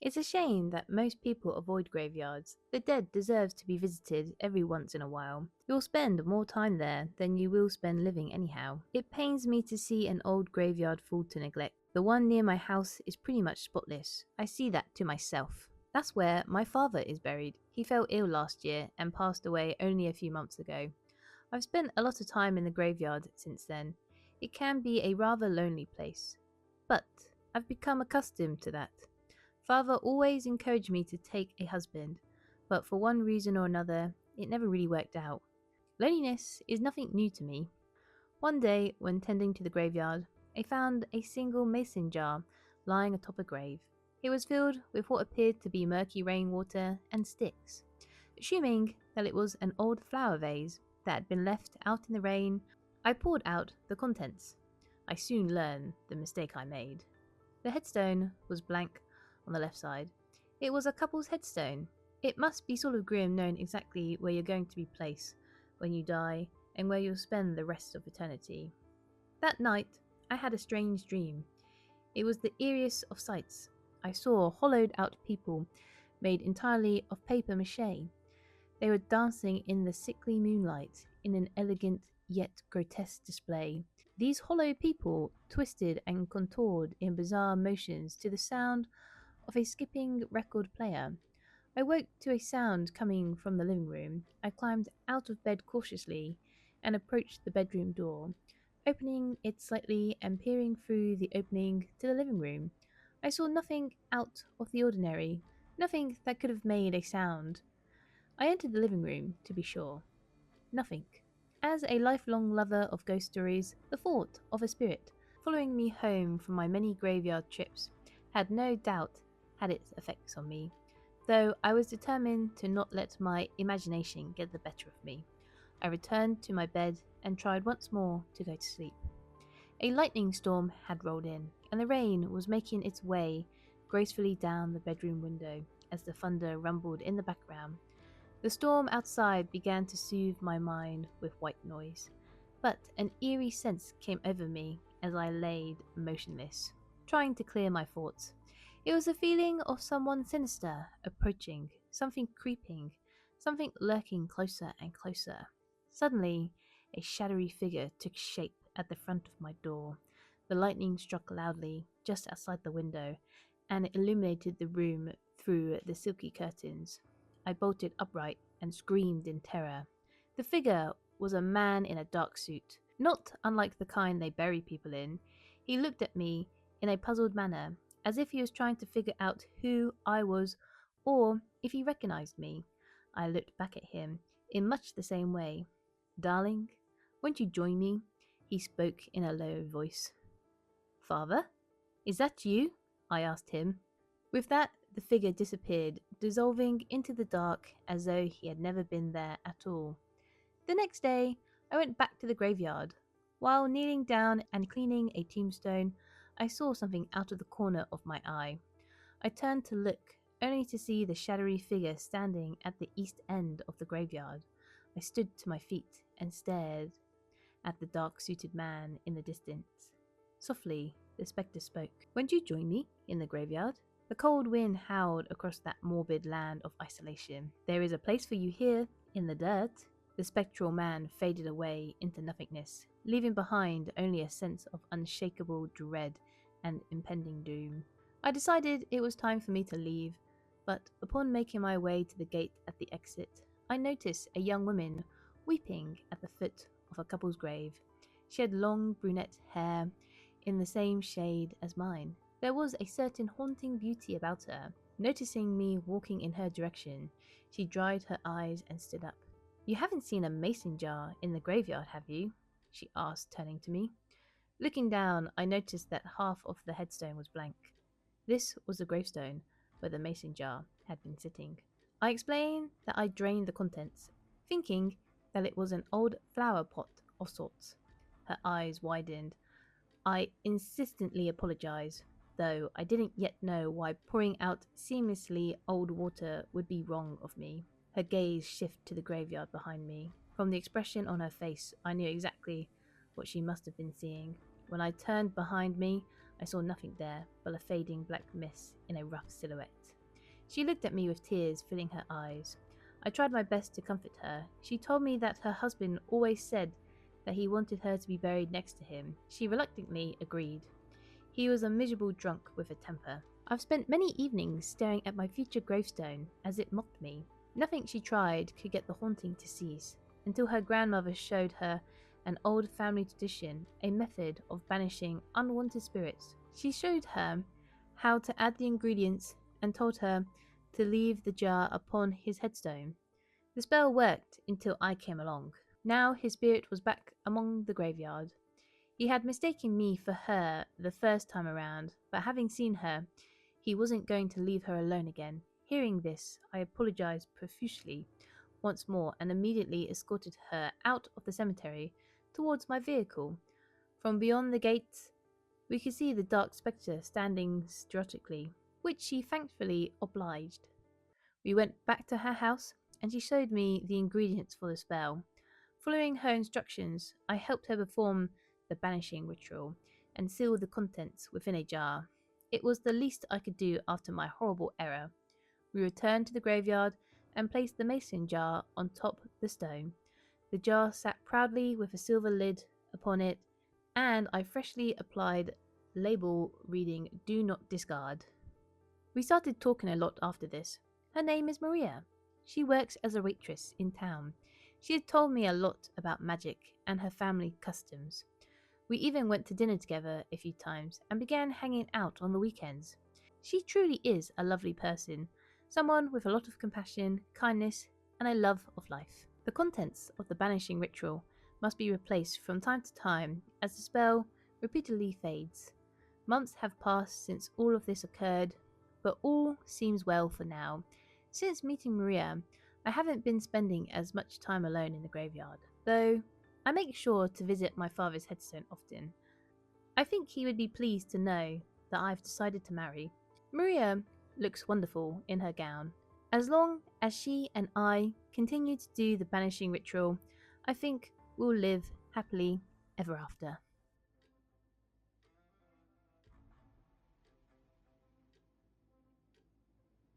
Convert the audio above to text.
It's a shame that most people avoid graveyards. The dead deserves to be visited every once in a while. You'll spend more time there than you will spend living anyhow. It pains me to see an old graveyard fall to neglect. The one near my house is pretty much spotless. I see that to myself. That's where my father is buried. He fell ill last year and passed away only a few months ago. I've spent a lot of time in the graveyard since then. It can be a rather lonely place. But I've become accustomed to that. Father always encouraged me to take a husband, but for one reason or another, it never really worked out. Loneliness is nothing new to me. One day, when tending to the graveyard, I found a single mason jar lying atop a grave. It was filled with what appeared to be murky rainwater and sticks. Assuming that it was an old flower vase that had been left out in the rain, I poured out the contents. I soon learned the mistake I made. The headstone was blank on the left side. It was a couple's headstone. It must be sort of grim knowing exactly where you're going to be placed when you die and where you'll spend the rest of eternity. That night, I had a strange dream. It was the eeriest of sights. I saw hollowed out people made entirely of paper mache. They were dancing in the sickly moonlight in an elegant yet grotesque display. These hollow people twisted and contoured in bizarre motions to the sound of a skipping record player. I woke to a sound coming from the living room. I climbed out of bed cautiously and approached the bedroom door, opening it slightly and peering through the opening to the living room. I saw nothing out of the ordinary, nothing that could have made a sound. I entered the living room, to be sure. Nothing. As a lifelong lover of ghost stories, the thought of a spirit following me home from my many graveyard trips had no doubt had its effects on me, though I was determined to not let my imagination get the better of me. I returned to my bed and tried once more to go to sleep. A lightning storm had rolled in, and the rain was making its way gracefully down the bedroom window as the thunder rumbled in the background. The storm outside began to soothe my mind with white noise, but an eerie sense came over me as I laid motionless, trying to clear my thoughts. It was a feeling of someone sinister approaching, something creeping, something lurking closer and closer. Suddenly, a shadowy figure took shape at the front of my door. The lightning struck loudly just outside the window, and it illuminated the room through the silky curtains. I bolted upright and screamed in terror. The figure was a man in a dark suit, not unlike the kind they bury people in. He looked at me in a puzzled manner, as if he was trying to figure out who I was or if he recognized me. I looked back at him in much the same way. "Darling, won't you join me?" He spoke in a low voice. "Father? Is that you?" I asked him. With that, the figure disappeared, dissolving into the dark as though he had never been there at all. The next day, I went back to the graveyard. While kneeling down and cleaning a tombstone, I saw something out of the corner of my eye. I turned to look, only to see the shadowy figure standing at the east end of the graveyard. I stood to my feet and stared at the dark-suited man in the distance. Softly, the spectre spoke. "Won't you join me in the graveyard?" The cold wind howled across that morbid land of isolation. "There is a place for you here, in the dirt." The spectral man faded away into nothingness, leaving behind only a sense of unshakable dread and impending doom. I decided it was time for me to leave, but upon making my way to the gate at the exit, I noticed a young woman weeping at the foot of a couple's grave. She had long brunette hair in the same shade as mine. There was a certain haunting beauty about her. Noticing me walking in her direction, she dried her eyes and stood up. "You haven't seen a mason jar in the graveyard, have you?" she asked, turning to me. Looking down, I noticed that half of the headstone was blank. This was the gravestone where the mason jar had been sitting. I explained that I drained the contents, thinking that it was an old flower pot of sorts. Her eyes widened. I insistently apologized, though I didn't yet know why pouring out seamlessly old water would be wrong of me. Her gaze shifted to the graveyard behind me. From the expression on her face, I knew exactly what she must have been seeing. When I turned behind me, I saw nothing there but a fading black mist in a rough silhouette. She looked at me with tears filling her eyes. I tried my best to comfort her. She told me that her husband always said that he wanted her to be buried next to him. She reluctantly agreed. He was a miserable drunk with a temper. I've spent many evenings staring at my future gravestone as it mocked me. Nothing she tried could get the haunting to cease, until her grandmother showed her an old family tradition, a method of banishing unwanted spirits. She showed her how to add the ingredients and told her to leave the jar upon his headstone. The spell worked until I came along. Now his spirit was back among the graveyard. He had mistaken me for her the first time around, but having seen her, he wasn't going to leave her alone again. Hearing this, I apologized profusely once more and immediately escorted her out of the cemetery towards my vehicle. From beyond the gates, we could see the dark spectre standing stoically, which she thankfully obliged. We went back to her house, and she showed me the ingredients for the spell. Following her instructions, I helped her perform the banishing ritual and seal the contents within a jar. It was the least I could do after my horrible error. We returned to the graveyard and placed the mason jar on top the stone. The jar sat proudly with a silver lid upon it, and I freshly applied label reading "Do not discard." We started talking a lot after this. Her name is Maria. She works as a waitress in town. She had told me a lot about magic and her family customs. We even went to dinner together a few times and began hanging out on the weekends. She truly is a lovely person, someone with a lot of compassion, kindness, and a love of life. The contents of the banishing ritual must be replaced from time to time as the spell repeatedly fades. Months have passed since all of this occurred, but all seems well for now. Since meeting Maria, I haven't been spending as much time alone in the graveyard, though I make sure to visit my father's headstone often. I think he would be pleased to know that I've decided to marry. Maria looks wonderful in her gown. As long as she and I continue to do the banishing ritual, I think we'll live happily ever after.